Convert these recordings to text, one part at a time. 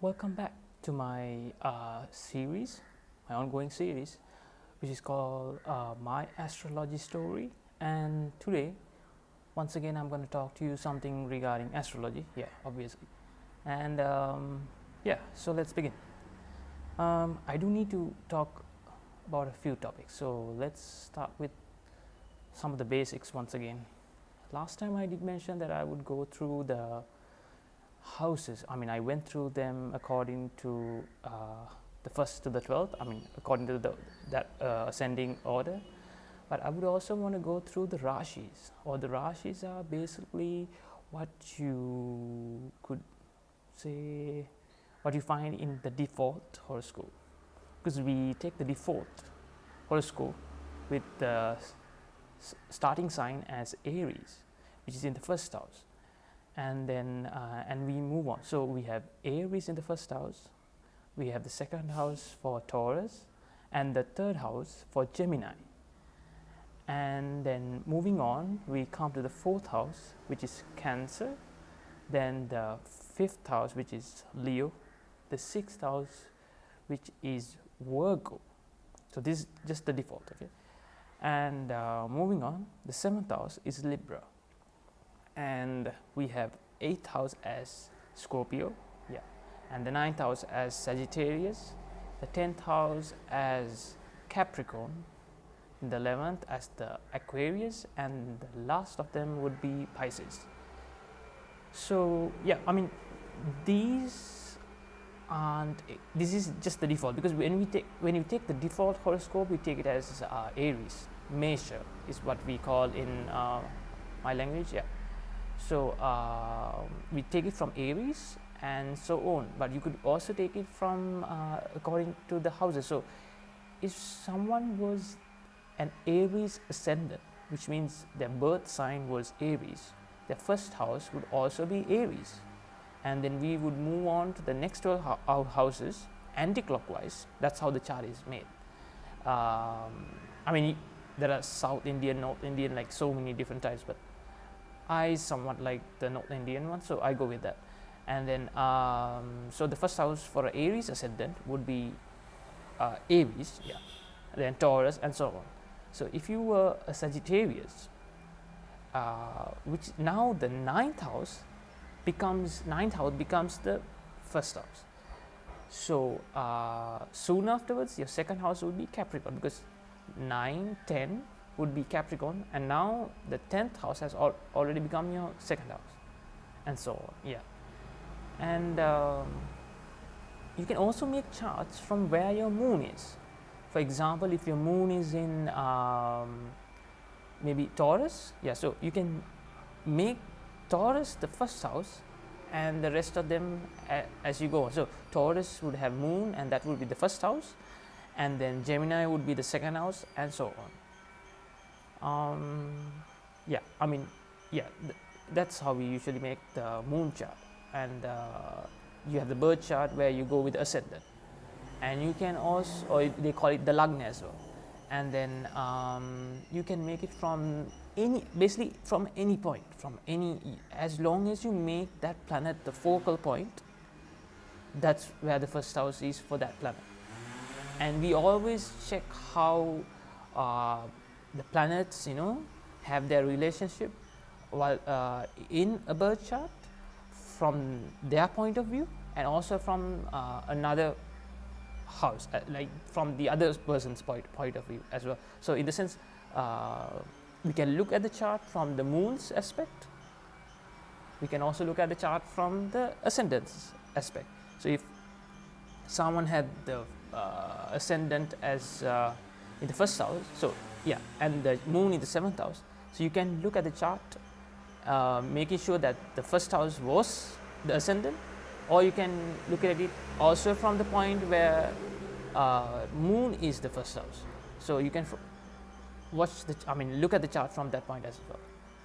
Welcome back to my series, my ongoing series, which is called My Astrology Story. And today, once again, I'm going to talk to you something regarding astrology. Yeah, obviously. And so let's begin. I do need to talk about a few topics. So let's start with some of the basics once again. Last time I did mention that I would go through the houses. I went through them according to the first to the 12th. According to that ascending order. But I would also want to go through the rashis, or the rashis are basically what you could say, what you find in the default horoscope, because we take the default horoscope with the starting sign as Aries, which is in the first house, and then and we move on. So we have Aries in the first house, we have the second house for Taurus, and the third house for Gemini. And then moving on, we come to the fourth house, which is Cancer, then the fifth house, which is Leo, the sixth house, which is Virgo. So this is just the default, okay? And moving on, the seventh house is Libra, and we have eighth house as Scorpio, yeah, and the ninth house as Sagittarius, the 10th house as Capricorn, the 11th as the Aquarius, and the last of them would be Pisces. So yeah, these aren't, this is just the default, because when you take the default horoscope, we take it as Aries, Mesha is what we call in my language, yeah. So we take it from Aries and so on, but you could also take it from according to the houses. So if someone was an Aries ascendant, which means their birth sign was Aries, their first house would also be Aries, and then we would move on to the next 12 houses anti-clockwise. That's how the chart is made. There are South Indian, North Indian, like so many different types, but I somewhat like the North Indian one, so I go with that. And then so the first house for an Aries ascendant would be Aries, yeah, then Taurus, and so on. So if you were a Sagittarius, which now the ninth house becomes the first house. So soon afterwards, your second house would be Capricorn, because 9, 10 would be Capricorn, and now the 10th house has already become your second house, and so on, yeah. And you can also make charts from where your moon is. For example, if your moon is in maybe Taurus, yeah, so you can make Taurus the first house and the rest of them as you go. So Taurus would have moon, and that would be the first house, and then Gemini would be the second house, and so on. That's how we usually make the moon chart. And you have the birth chart where you go with the ascendant, and you can also, or they call it the lagna as well. And then you can make it from any point, as long as you make that planet the focal point. That's where the first house is for that planet. And we always check how the planets, have their relationship while in a birth chart, from their point of view, and also from another house, like from the other person's point of view as well. So in the sense, we can look at the chart from the moon's aspect. We can also look at the chart from the ascendant's aspect. So if someone had the ascendant as in the first house, so yeah, and the moon in the 7th house, so you can look at the chart, making sure that the first house was the ascendant, or you can look at it also from the point where moon is the first house. So you can look at the chart from that point as well.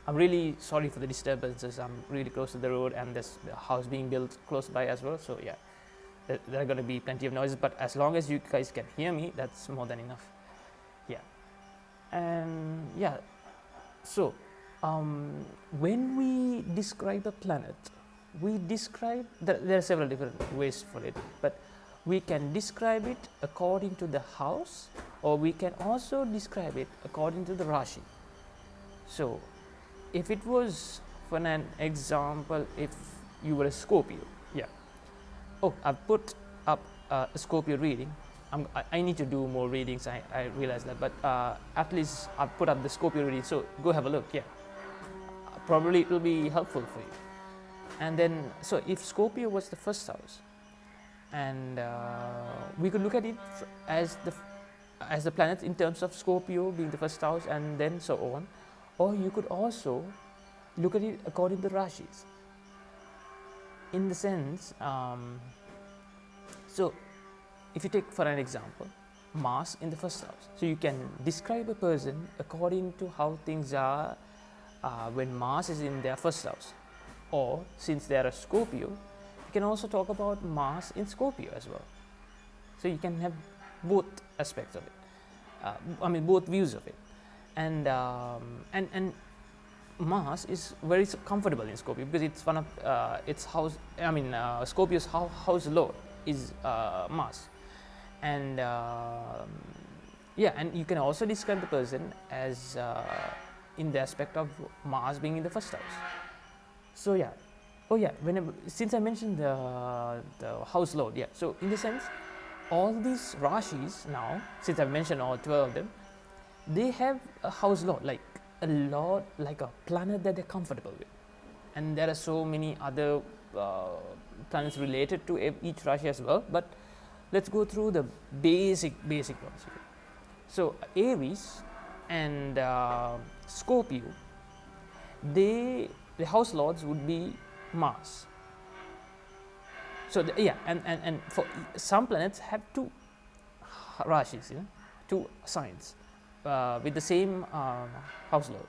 I'm really sorry for the disturbances. I'm really close to the road, and there's the house being built close by as well. So yeah, there are going to be plenty of noises, but as long as you guys can hear me, that's more than enough. Yeah. And yeah, so when we describe a planet, we describe, there are several different ways for it, but we can describe it according to the house, or we can also describe it according to the Rashi. So if it was, for an example, if you were a Scorpio, yeah. Oh, I've put up a Scorpio reading. I need to do more readings, I realize that, but at least I've put up the Scorpio reading, so go have a look, yeah. Probably it will be helpful for you. And then, so if Scorpio was the first house, and we could look at it as the planet in terms of Scorpio being the first house, and then so on, or you could also look at it according to the Rashis. In the sense, so if you take for an example Mars in the first house, so you can describe a person according to how things are when Mars is in their first house, or since they are a Scorpio, you can also talk about Mars in Scorpio as well. So you can have both aspects of it, both views of it, and Mars is very comfortable in Scorpio because it's one of its house. Scorpio's house lord is Mars, and and you can also describe the person as in the aspect of Mars being in the first house. So yeah, since I mentioned the house lord, yeah. So in the sense, all these Rashis now, since I've mentioned all 12 of them, they have a house lord, like a lord, like a planet that they're comfortable with. And there are so many other planets related to each Rashi as well, but let's go through the basic ones. So Aries and Scorpio, the house lords would be Mars. So and for some planets have two Rashis, two signs with the same house lord,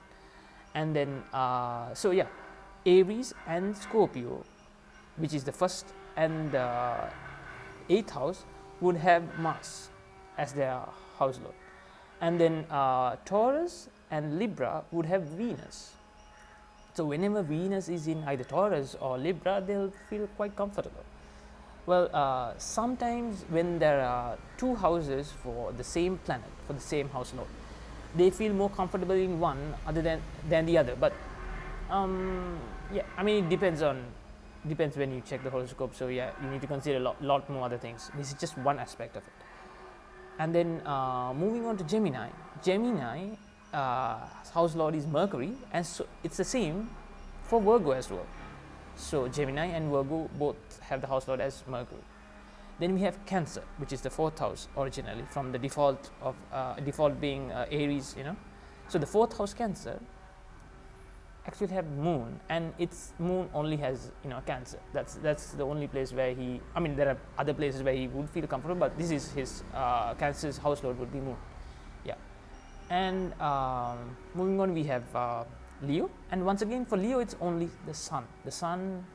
and then Aries and Scorpio, which is the first and the 8th house, would have Mars as their house lord, and then Taurus and Libra would have Venus. So whenever Venus is in either Taurus or Libra, they'll feel quite comfortable. Well, sometimes when there are two houses for the same planet, for the same house lord, they feel more comfortable in one other than the other. But it depends when you check the horoscope. So yeah, you need to consider a lot more other things. This is just one aspect of it. And then moving on to Gemini. Gemini house lord is Mercury, and so it's the same for Virgo as well. So Gemini and Virgo both have the house lord as Mercury. Then we have Cancer, which is the 4th house originally, from the default being Aries, So the 4th house, Cancer, actually have Moon, and its Moon only has Cancer. That's the only place where there are other places where he would feel comfortable, but this is his Cancer's house lord would be Moon. Yeah. And moving on, we have Leo, and once again for Leo it's only the Sun. The Sun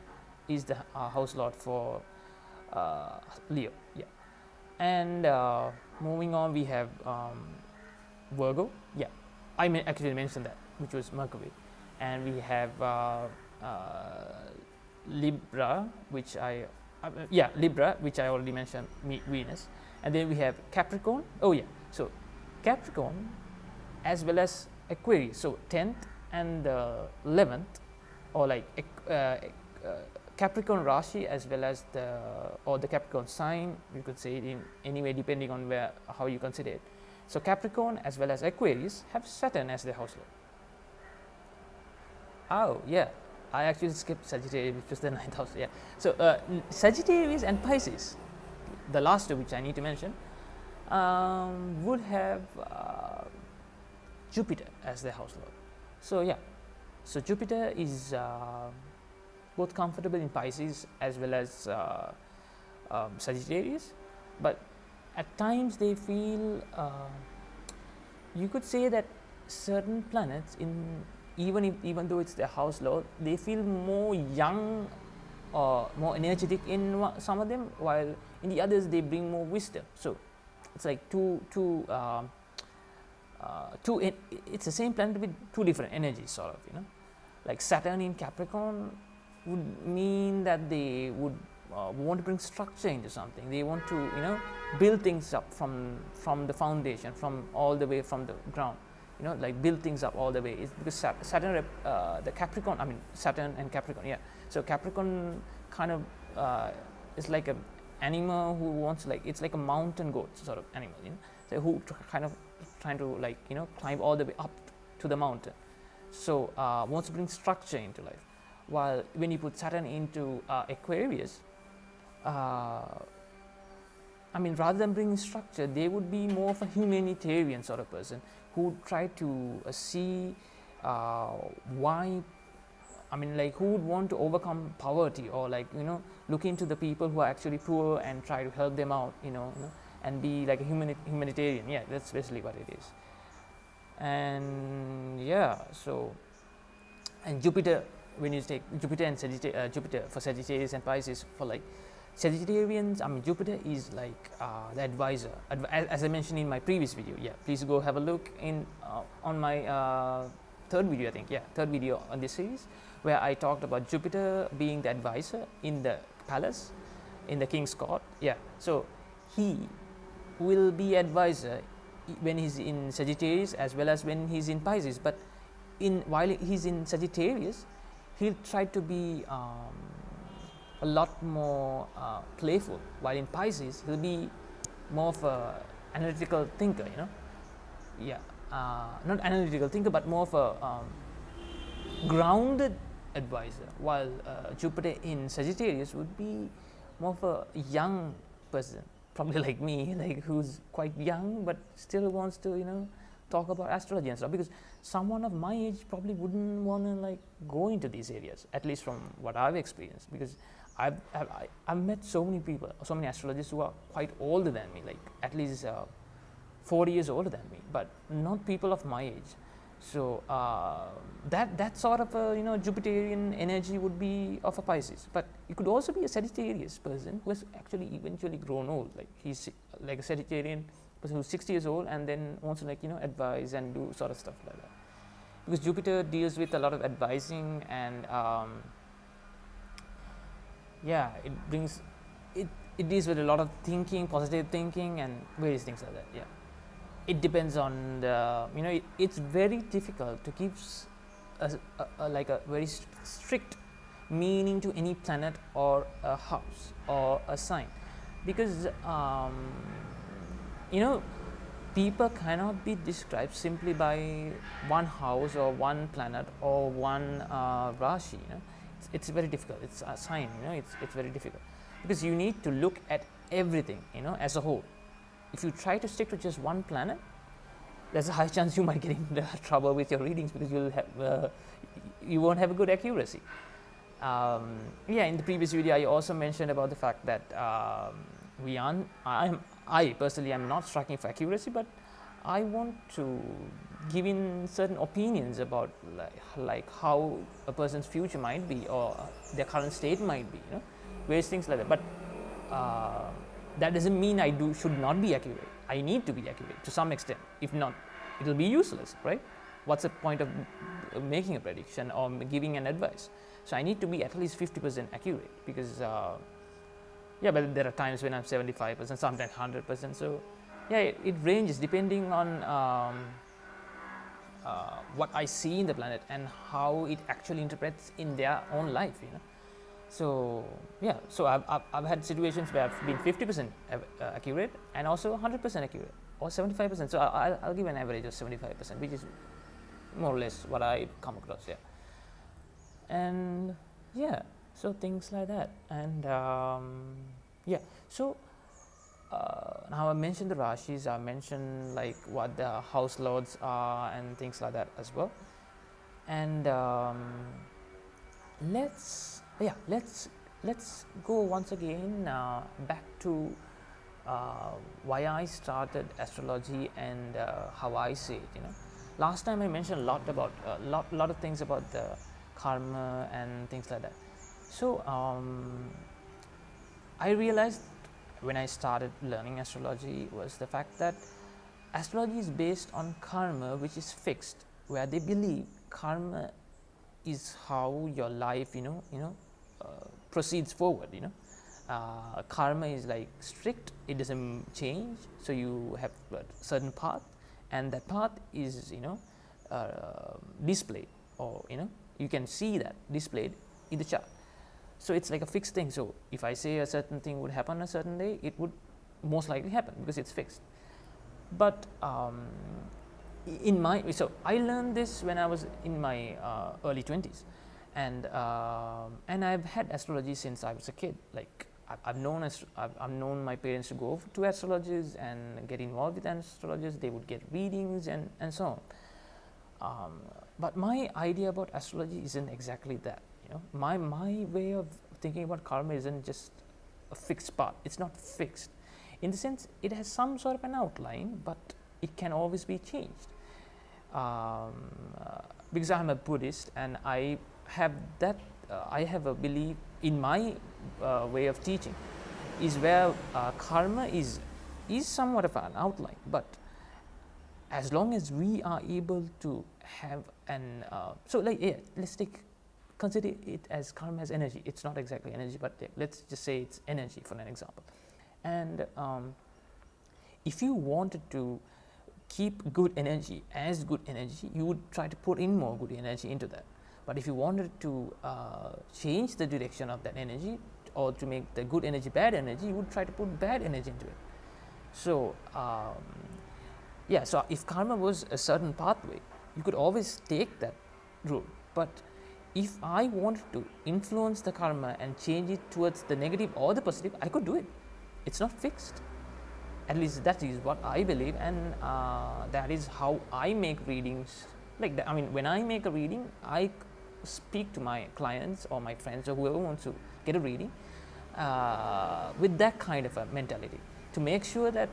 is the house lord for Leo. Yeah. And moving on, we have Virgo. Yeah, I actually mentioned that, which was Mercury. And we have Libra, which I already mentioned, Venus. And then we have Capricorn. So Capricorn as well as Aquarius. So 10th and 11th, or like Capricorn Rashi as well as the Capricorn sign, you could say it in any way depending on how you consider it. So Capricorn as well as Aquarius have Saturn as their house lord. Oh yeah, I actually skipped Sagittarius, which was the 9th house. Yeah. So Sagittarius and Pisces, the last two which I need to mention, would have Jupiter as their house lord. So yeah, so Jupiter is both comfortable in Pisces as well as Sagittarius, but at times they feel, you could say that certain planets, even though it's their house lord, they feel more young or more energetic in some of them, while in the others they bring more wisdom. So it's like it's the same planet with two different energies, sort of, like Saturn in Capricorn would mean that they would want to bring structure into something. They want to, build things up from the foundation, from all the way from the ground. Like build things up all the way. It's because Saturn, the Capricorn. I mean Saturn and Capricorn. Yeah. So Capricorn kind of is like a animal who wants, like, it's like a mountain goat sort of animal. So who kind of trying to, like, climb all the way up to the mountain. So wants to bring structure into life. While when you put Saturn into Aquarius, I mean, rather than bringing structure, they would be more of a humanitarian sort of person who would try to see why. I mean, like, who would want to overcome poverty, or, like, look into the people who are actually poor and try to help them out, and be like a humanitarian. Yeah, that's basically what it is. And yeah, so, and Jupiter, when you take Jupiter and Jupiter for Sagittarius and Pisces, for like Sagittarians, I mean, Jupiter is like the advisor, as I mentioned in my previous video. Yeah, please go have a look in on my third video, I think. Yeah, third video on this series, where I talked about Jupiter being the advisor in the palace, in the king's court. Yeah, so he will be advisor when he's in Sagittarius as well as when he's in Pisces. But while he's in Sagittarius, he'll try to be a lot more playful, while in Pisces he'll be more of a analytical thinker. Yeah, not analytical thinker, but more of a grounded advisor, while Jupiter in Sagittarius would be more of a young person, probably like me, like, who's quite young but still wants to talk about astrology and stuff, because someone of my age probably wouldn't want to, like, go into these areas, at least from what I've experienced, because I've met so many people, so many astrologists who are quite older than me, like at least 40 years older than me, but not people of my age. So that sort of a Jupiterian energy would be of a Pisces. But it could also be a Sagittarius person who has actually eventually grown old, like he's like a Sagittarian person who's 60 years old and then wants to, like, advise and do sort of stuff like that, because Jupiter deals with a lot of advising, and yeah, it deals with a lot of thinking, positive thinking, and various things like that. Yeah, it depends on the it's very difficult to give like a very strict meaning to any planet or a house or a sign, because people cannot be described simply by one house or one planet or one Rashi. It's very difficult. It's a sign. It's very difficult, because you need to look at everything as a whole. If you try to stick to just one planet, there's a high chance you might get into trouble with your readings, because you won't have a good accuracy. Yeah, in the previous video I also mentioned about the fact that I personally am not striking for accuracy, but I want to give in certain opinions about like how a person's future might be, or their current state might be, various things like that. But that doesn't mean I should not be accurate. I need to be accurate to some extent. If not, it will be useless, right? What's the point of making a prediction or giving an advice? So I need to be at least 50% accurate, because yeah, but there are times when I'm 75%, sometimes 100%. So yeah, it ranges depending on what I see in the planet and how it actually interprets in their own life. So yeah, so I've had situations where I've been 50% accurate and also 100% accurate, or 75%. So I'll give an average of 75%, which is more or less what I come across. Yeah, and yeah, so things like that. And yeah, so now I mentioned the Rashis, I mentioned like what the house lords are and things like that as well. And let's go once again back to why I started astrology and how I see it. Last time I mentioned a lot about lot of things about the karma and things like that. So I realized when I started learning astrology was the fact that astrology is based on karma, which is fixed, where they believe karma is how your life proceeds forward. Karma is like strict; it doesn't change. So you have a certain path, and that path is displayed, or you can see that displayed in the chart. So it's like a fixed thing. So if I say a certain thing would happen a certain day, it would most likely happen because it's fixed. But so I learned this when I was in my early 20s, and I've had astrology since I was a kid. Like I've known my parents to go to astrologers and get involved with astrologers. They would get readings and so on. But my idea about astrology isn't exactly that. My way of thinking about karma isn't just a fixed path. It's not fixed. In the sense, it has some sort of an outline, but it can always be changed. Because I'm a Buddhist, and I have a belief in my way of teaching, is where karma is somewhat of an outline, but as long as we are able to have let's consider it as karma as energy. It's not exactly energy, but let's just say it's energy for an example. And if you wanted to keep good energy as good energy, you would try to put in more good energy into that. But if you wanted to change the direction of that energy, or to make the good energy bad energy, you would try to put bad energy into it. So so if karma was a certain pathway, you could always take that route. But if I wanted to influence the karma and change it towards the negative or the positive, I could do it. It's not fixed. At least that is what I believe, and that is how I make readings. When I make a reading, I speak to my clients or my friends or whoever wants to get a reading with that kind of a mentality, to make sure that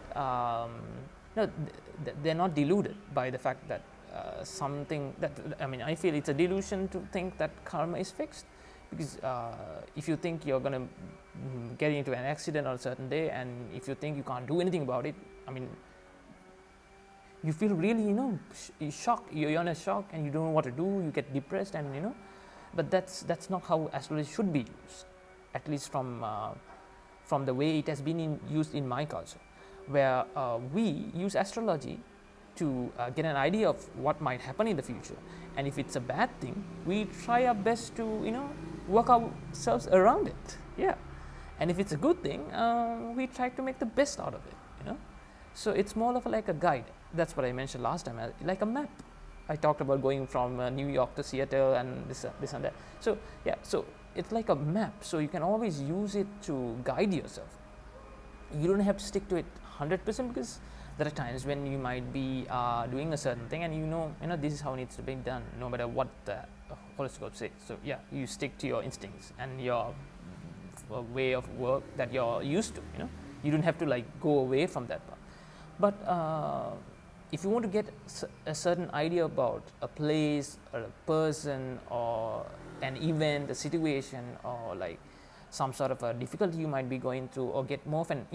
they're not deluded by the fact that I feel it's a delusion to think that karma is fixed. Because if you think you're going to get into an accident on a certain day, and if you think you can't do anything about it, you feel really, shocked. You're in a shock and you don't know what to do. You get depressed, and but that's not how astrology should be used. At least from the way it has been used in my culture, where we use astrology to get an idea of what might happen in the future. And if it's a bad thing, we try our best to work ourselves around it. And if it's a good thing, we try to make the best out of it. So it's more of like a guide. That's what I mentioned last time, like a map. I talked about going from New York to Seattle and this and that. So it's like a map, so you can always use it to guide yourself. You don't have to stick to it 100%, because there are times when you might be doing a certain thing, and this is how it needs to be done, no matter what the horoscope says. So you stick to your instincts and your way of work that you're used to. You don't have to go away from that part. But if you want to get a certain idea about a place or a person or an event, a situation, or some sort of a difficulty you might be going through, or get more of an,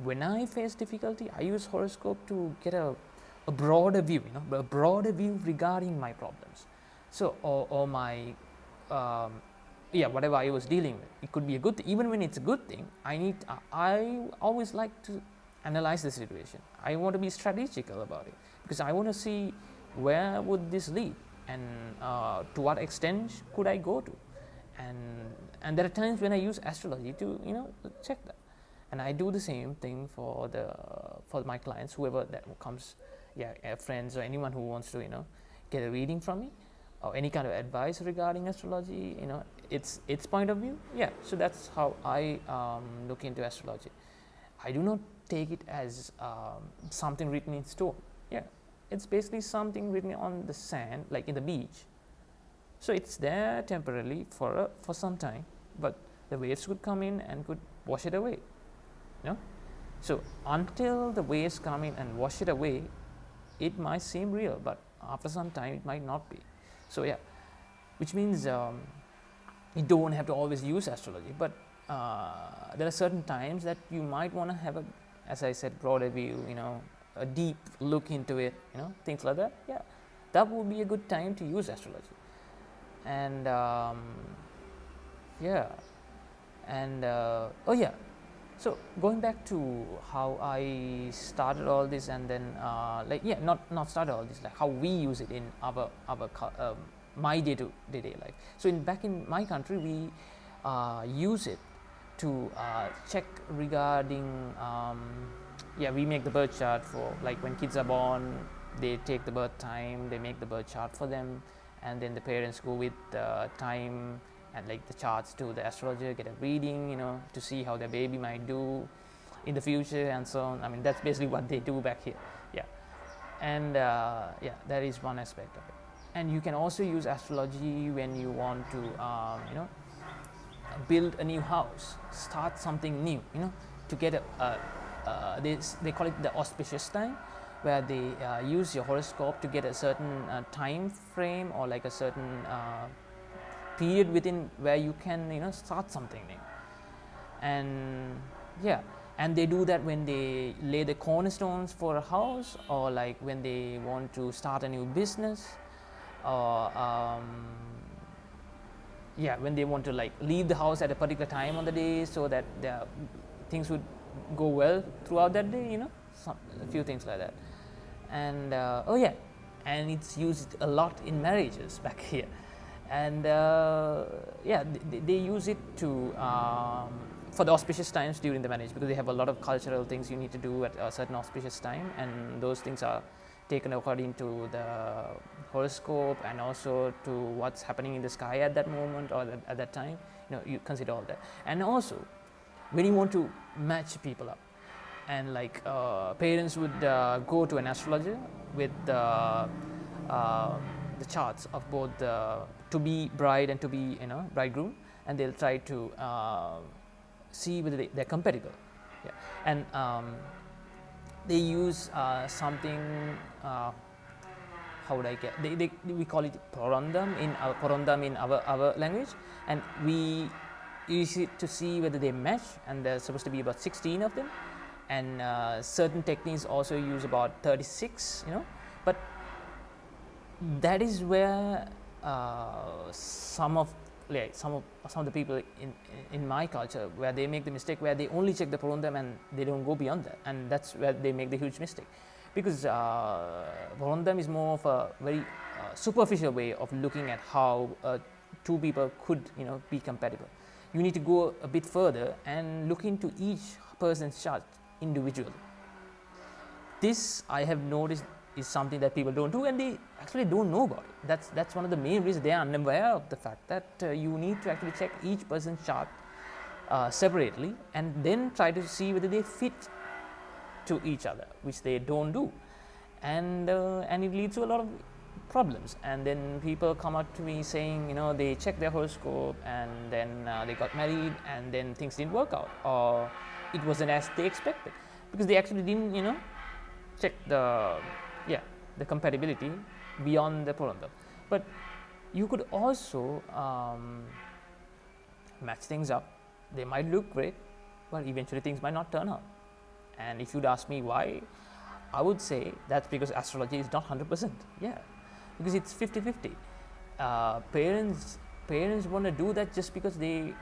when I face difficulty, I use horoscope to get a broader view, a broader view regarding my problems. So, or my, whatever I was dealing with. It could be a good thing. Even when it's a good thing, I always like to analyze the situation. I want to be strategical about it, because I want to see where would this lead, and to what extent could I go to. And there are times when I use astrology to check that, and I do the same thing for my clients, whoever that comes, friends or anyone who wants to get a reading from me, or any kind of advice regarding astrology, its point of view. So that's how I look into astrology. I do not take it as something written in stone. It's basically something written on the sand, like in the beach. So it's there temporarily for some time, but the waves could come in and could wash it away. So until the waves come in and wash it away, it might seem real, but after some time it might not be. So which means you don't have to always use astrology, but there are certain times that you might want to have as I said, broader view, a deep look into it, things like that. That would be a good time to use astrology. And And oh yeah, so going back to how I started all this, and then like yeah, not started all this, like how we use it in our my day-to-day life. So back in my country, we use it to check regarding yeah, we make the birth chart for, like, when kids are born, they take the birth time, they make the birth chart for them, and then the parents go with the time and like the charts to the astrologer, get a reading, to see how their baby might do in the future and so on. I mean, that's basically what they do back here. Yeah. And yeah, that is one aspect of it. And you can also use astrology when you want to build a new house, start something new, to get they call it the auspicious time, where they use your horoscope to get a certain time frame, or like a certain period within where you can start something new. And yeah, and they do that when they lay the cornerstones for a house, or like when they want to start a new business, or yeah, when they want to like leave the house at a particular time on the day, so that their things would go well throughout that day, a few things like that. And oh yeah, and it's used a lot in marriages back here. And yeah, they use it to for the auspicious times during the marriage, because they have a lot of cultural things you need to do at a certain auspicious time, and those things are taken according to the horoscope, and also to what's happening in the sky at that moment, or at that time. You consider all that. And also, when you want to match people up, and like parents would go to an astrologer with the charts of both the to be bride and to be bridegroom, and they'll try to see whether they're compatible. Yeah. And they use something, how would I get, we call it porondam in our language, and we use it to see whether they match, and there's supposed to be about 16 of them, and certain techniques also use about 36, but that is where some of the people in my culture, where they make the mistake, where they only check the porondam and they don't go beyond that, and that's where they make the huge mistake, because porondam is more of a very superficial way of looking at how two people could be compatible. You need to go a bit further and look into each person's chart individually. This, I have noticed, is something that people don't do, and they actually don't know about it. That's one of the main reasons they are unaware of the fact that you need to actually check each person's chart separately, and then try to see whether they fit to each other, which they don't do, and it leads to a lot of problems. And then people come up to me saying, they check their horoscope, and then they got married, and then things didn't work out, or it wasn't as they expected, because they actually didn't check the compatibility beyond the porondam. But you could also match things up. They might look great, but eventually things might not turn out. And if you'd ask me why, I would say that's because astrology is not 100%. Yeah, because it's 50-50. Parents want to do that just because they,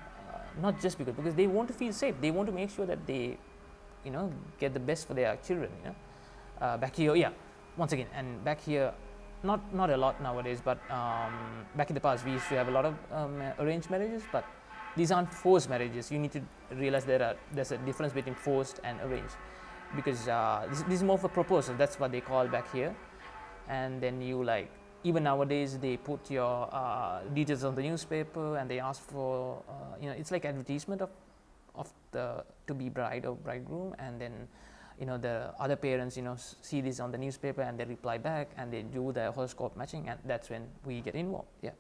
not just because they want to feel safe. They want to make sure that they, get the best for their children. Back here, yeah, once again, and back here, not a lot nowadays, but back in the past we used to have a lot of arranged marriages, but these aren't forced marriages. You need to realize there's a difference between forced and arranged, because this is more of a proposal. That's what they call back here. And then you, even nowadays, they put your details on the newspaper, and they ask for it's like advertisement of the to be bride or bridegroom, and then the other parents see this on the newspaper, and they reply back, and they do the horoscope matching, and that's when we get involved. Yeah,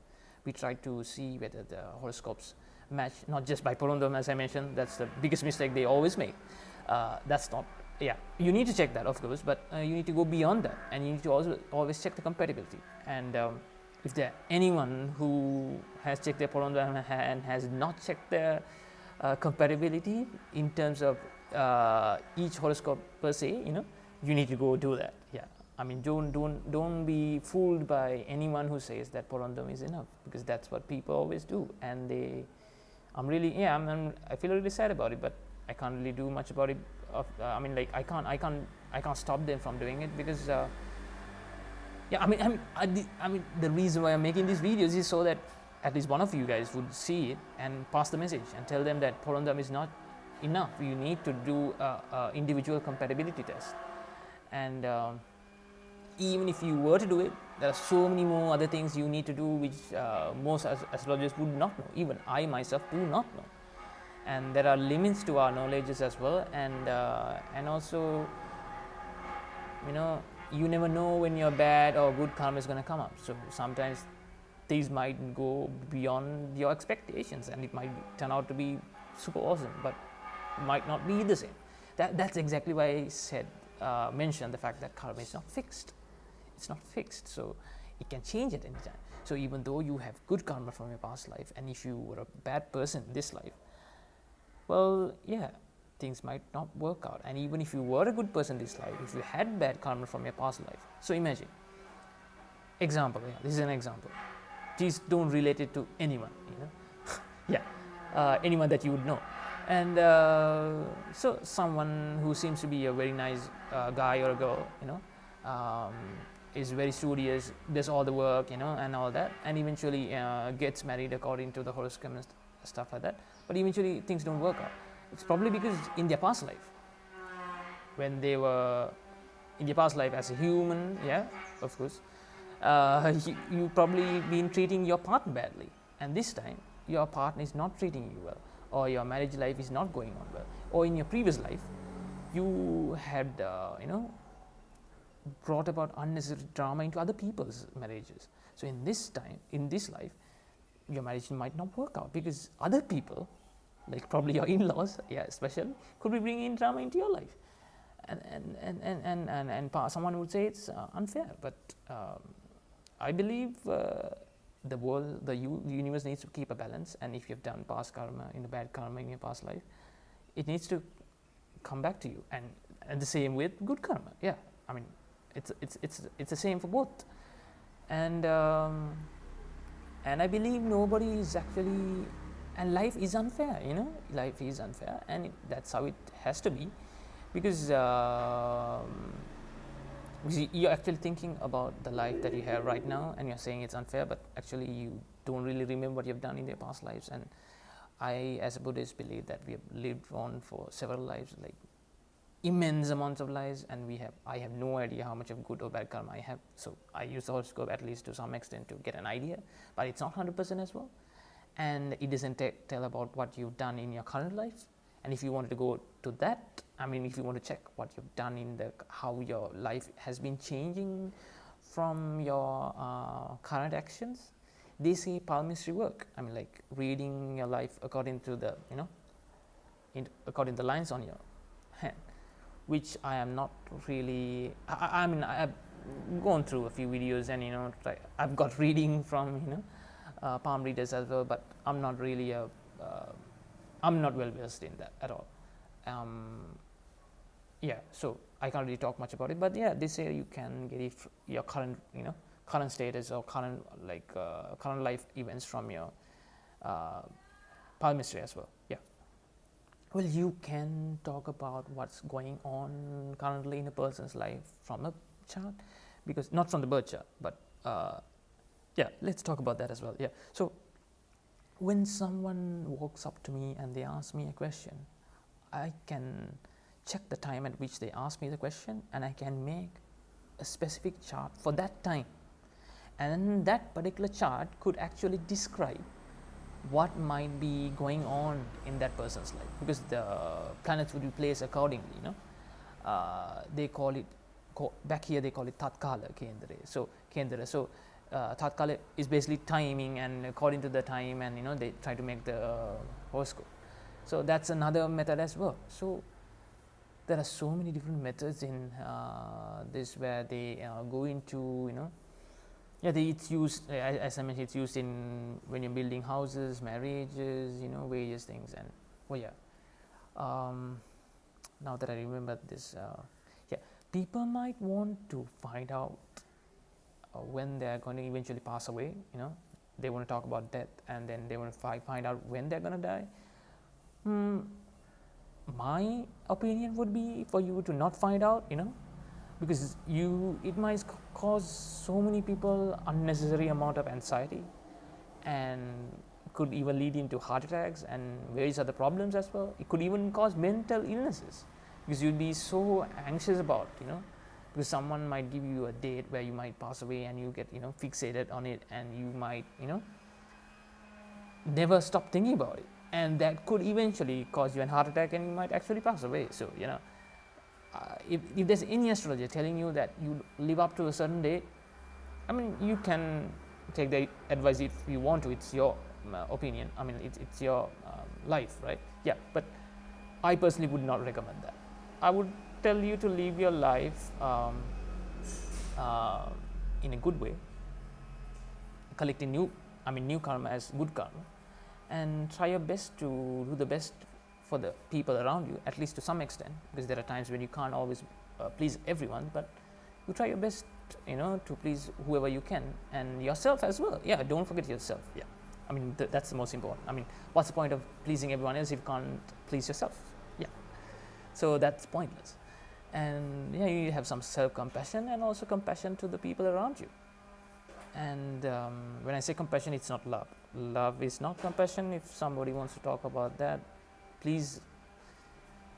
we try to see whether the horoscopes match, not just by porondam, as I mentioned. That's the biggest mistake they always make. That's not, yeah, you need to check that, of course, but you need to go beyond that, and you need to also always check the compatibility. And if there anyone who has checked their porondam and has not checked their compatibility in terms of each horoscope per se, you need to go do that. Yeah, I mean, don't be fooled by anyone who says that porondam is enough, because that's what people always do, and they I'm really, yeah, I feel really sad about it, but I can't really do much about it. I mean, like I can't stop them from doing it because yeah, I mean, the reason why I'm making these videos is so that at least one of you guys would see it and pass the message and tell them that Porondam is not enough. You need to do a individual compatibility test, and even if you were to do it, there are so many more other things you need to do which most astrologers would not know. Even I myself do not know, and there are limits to our knowledges as well, and also, you know, you never know when your bad or good karma is going to come up. So sometimes things might go beyond your expectations, and it might turn out to be super awesome, but might not be the same. That's exactly why I said mentioned the fact that karma is not fixed. It's not fixed, so it can change at any time. So even though you have good karma from your past life, and if you were a bad person in this life, well, yeah, things might not work out. And even if you were a good person this life, if you had bad karma from your past life, so imagine, example, yeah, this is an example. Please don't relate it to anyone, you know. Yeah, anyone that you would know. And so someone who seems to be a very nice guy or a girl, you know, is very studious, does all the work, you know, and all that, and eventually gets married according to the horoscope and stuff like that. But eventually things don't work out. It's probably because in their past life, when they were in their past life as a human, yeah, of course, you probably been treating your partner badly, and this time your partner is not treating you well, or your marriage life is not going on well, or in your previous life you had you know, brought about unnecessary drama into other people's marriages. So in this time, in this life, your marriage might not work out because other people, like probably your in-laws, yeah, especially, could be bringing in drama into your life. And someone would say it's unfair, but I believe the world, the universe needs to keep a balance, and if you've done past karma, in the bad karma in your past life, it needs to come back to you, and the same with good karma. Yeah, I mean, it's the same for both, and I believe nobody is actually, and life is unfair, you know, life is unfair, and that's how it has to be, because you're actually thinking about the life that you have right now, and you're saying it's unfair, but actually you don't really remember what you've done in your past lives. And I, as a Buddhist, believe that we have lived on for several lives, like immense amounts of lives, and I have no idea how much of good or bad karma I have. So I use the horoscope at least to some extent to get an idea, but it's not 100% as well, and it doesn't tell about what you've done in your current life. And if you wanted to go to that, I mean, if you want to check what you've done in how your life has been changing from your current actions, they say palmistry work. I mean, like reading your life according to the, you know, according to the lines on your hand, which I am not really. I mean, I've gone through a few videos, and you know, I've got reading from, you know, palm readers as well, but I'm not really I'm not well versed in that at all. Yeah, so I can't really talk much about it, but yeah, they say you can get your current, you know, current status or current current life events from your palmistry as well. Yeah. Well, you can talk about what's going on currently in a person's life from a chart, because not from the birth chart, but yeah, let's talk about that as well. Yeah. So when someone walks up to me and they ask me a question, I can check the time at which they ask me the question, and I can make a specific chart for that time. And that particular chart could actually describe what might be going on in that person's life, because the planets would be placed accordingly, you know. They call it, back here they call it Tatkala Kendra. So Kendra. So Tatkala is basically timing, and according to the time, and you know, they try to make the horoscope. So that's another method as well. So there are so many different methods in this, where they go into, you know, yeah, it's used, as I mentioned, it's used in when you're building houses, marriages, you know, various things. And well, yeah, now that I remember this, yeah, people might want to find out when they are going to eventually pass away, you know, they want to talk about death, and then they want to find out when they're going to die. My opinion would be for you to not find out, because it might cause so many people unnecessary amount of anxiety, and could even lead into heart attacks and various other problems as well. It could even cause mental illnesses, because you'd be so anxious about, because someone might give you a date where you might pass away, and you get fixated on it, and you might never stop thinking about it, and that could eventually cause you a heart attack, and you might actually pass away. So if there's any astrologer telling you that you live up to a certain date, I mean, you can take the advice if you want to. It's your opinion. I mean, it's your life, right? Yeah, but I personally would not recommend that. I would tell you to live your life in a good way, collecting new karma as good karma, and try your best to do the best for the people around you, at least to some extent, because there are times when you can't always please everyone, but you try your best, to please whoever you can, and yourself as well. Yeah, don't forget yourself. Yeah, I mean, that's the most important. I mean, what's the point of pleasing everyone else if you can't please yourself? Yeah, so that's pointless. And yeah, you have some self-compassion and also compassion to the people around you. And when I say compassion, it's not love. Love is not compassion. If somebody wants to talk about that, please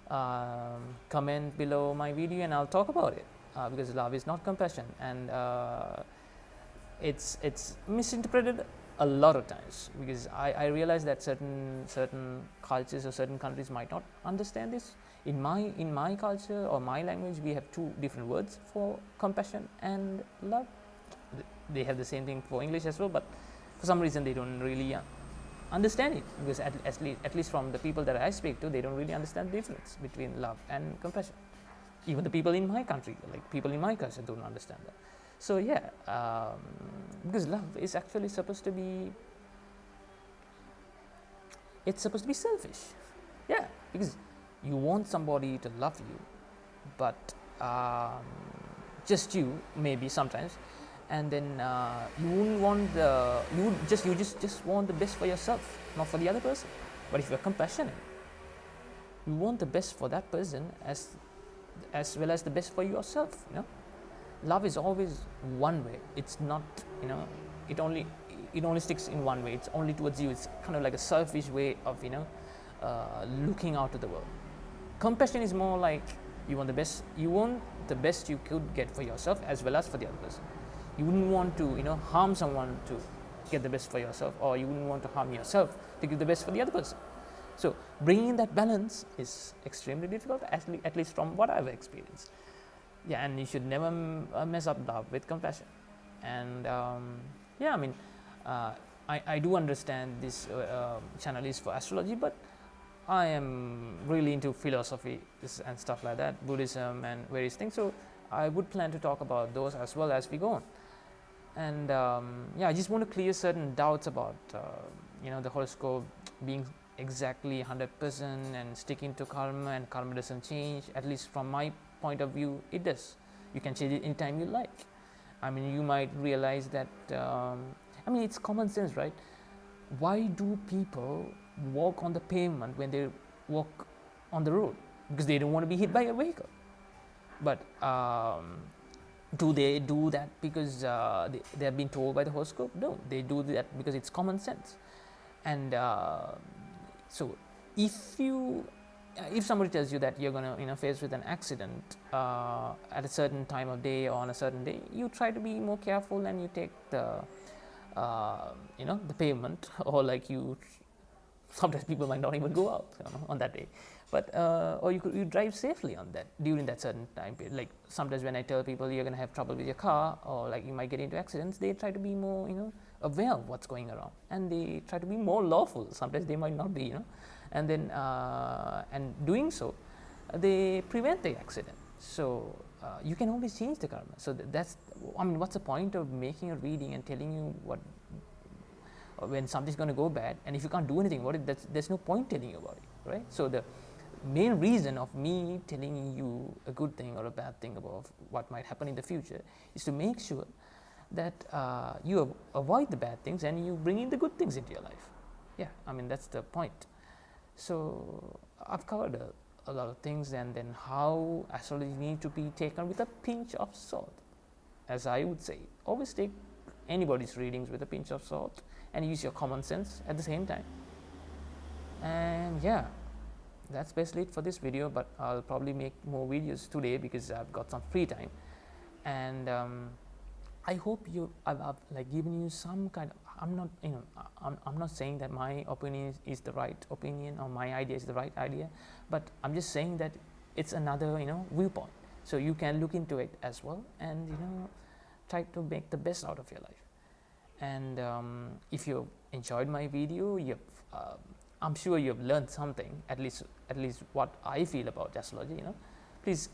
comment below my video and I'll talk about it, because love is not compassion, and it's misinterpreted a lot of times, because I realize that certain cultures or certain countries might not understand this. In my culture or my language, we have two different words for compassion and love. They have the same thing for English as well, but for some reason they don't really understand it, because at least from the people that I speak to, they don't really understand the difference between love and compassion. Even the people in my country, like people in my culture, don't understand that. So yeah, because love is actually supposed to be selfish. Yeah, because you want somebody to love you, but just you maybe sometimes, and then you wouldn't want you just want the best for yourself, not for the other person. But if you're compassionate, you want the best for that person as well as the best for yourself. Love is always one way. It's not, it only sticks in one way. It's only towards you. It's kind of like a selfish way of looking out to the world. Compassion is more like you want the best you could get for yourself as well as for the other person. You wouldn't want to harm someone to get the best for yourself, or you wouldn't want to harm yourself to give the best for the other person. So bringing that balance is extremely difficult, at least from what I've experienced. Yeah, and you should never mess up love with compassion. And yeah, I mean, I do understand this channel is for astrology, but I am really into philosophy and stuff like that, Buddhism and various things. So I would plan to talk about those as well as we go on. And yeah, I just want to clear certain doubts about the horoscope being exactly 100% and sticking to karma, and karma doesn't change. At least from my point of view, it does. You can change it anytime you like. I mean, you might realize that it's common sense, right? Why do people walk on the pavement when they walk on the road? Because they don't want to be hit by a vehicle. But do they do that because they have been told by the horoscope? No, they do that because it's common sense. And so if somebody tells you that you're going to face with an accident at a certain time of day or on a certain day, you try to be more careful and you take the the pavement, or sometimes people might not even go out on that day, but or you drive safely on that during that certain time period. Like sometimes when I tell people you're going to have trouble with your car, or like you might get into accidents, they try to be more aware of what's going around, and they try to be more lawful. Sometimes they might not be, and then and doing so, they prevent the accident. So you can always change the karma. So that's, what's the point of making a reading and telling you what when something's going to go bad, and if you can't do anything about it, there's no point telling you about it, right? So the main reason of me telling you a good thing or a bad thing about what might happen in the future is to make sure that you avoid the bad things and you bring in the good things into your life. Yeah, I mean, that's the point. So I've covered a lot of things, and then how astrology needs to be taken with a pinch of salt. As I would say, always take anybody's readings with a pinch of salt and use your common sense at the same time. And yeah, that's basically it for this video, but I'll probably make more videos today because I've got some free time. And I hope I've like given you some kind of, I'm not saying that my opinion is the right opinion or my idea is the right idea, but I'm just saying that it's another viewpoint, so you can look into it as well and try to make the best out of your life. And if you enjoyed my video, I'm sure you've learned something, at least what I feel about astrology. Please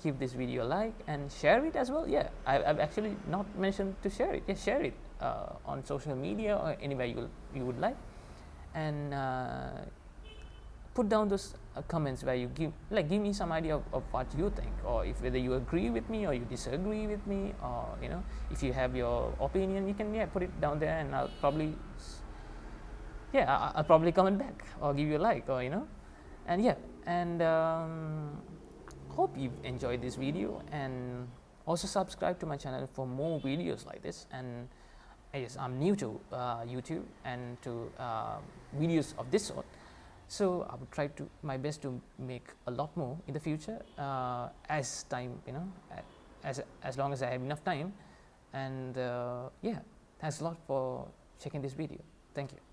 give this video a like and share it as well. Yeah, I've actually not mentioned to share it. Yeah, share it on social media or anywhere you would like, and put down those comments where you give me some idea of what you think, or if whether you agree with me or you disagree with me, or if you have your opinion, you can put it down there, and I'll probably I'll probably comment back or give you a like, or and hope you've enjoyed this video, and also subscribe to my channel for more videos like this. And yes, I'm new to YouTube and to videos of this sort, so I would try to my best to make a lot more in the future as time, as long as I have enough time. And thanks a lot for checking this video. Thank you.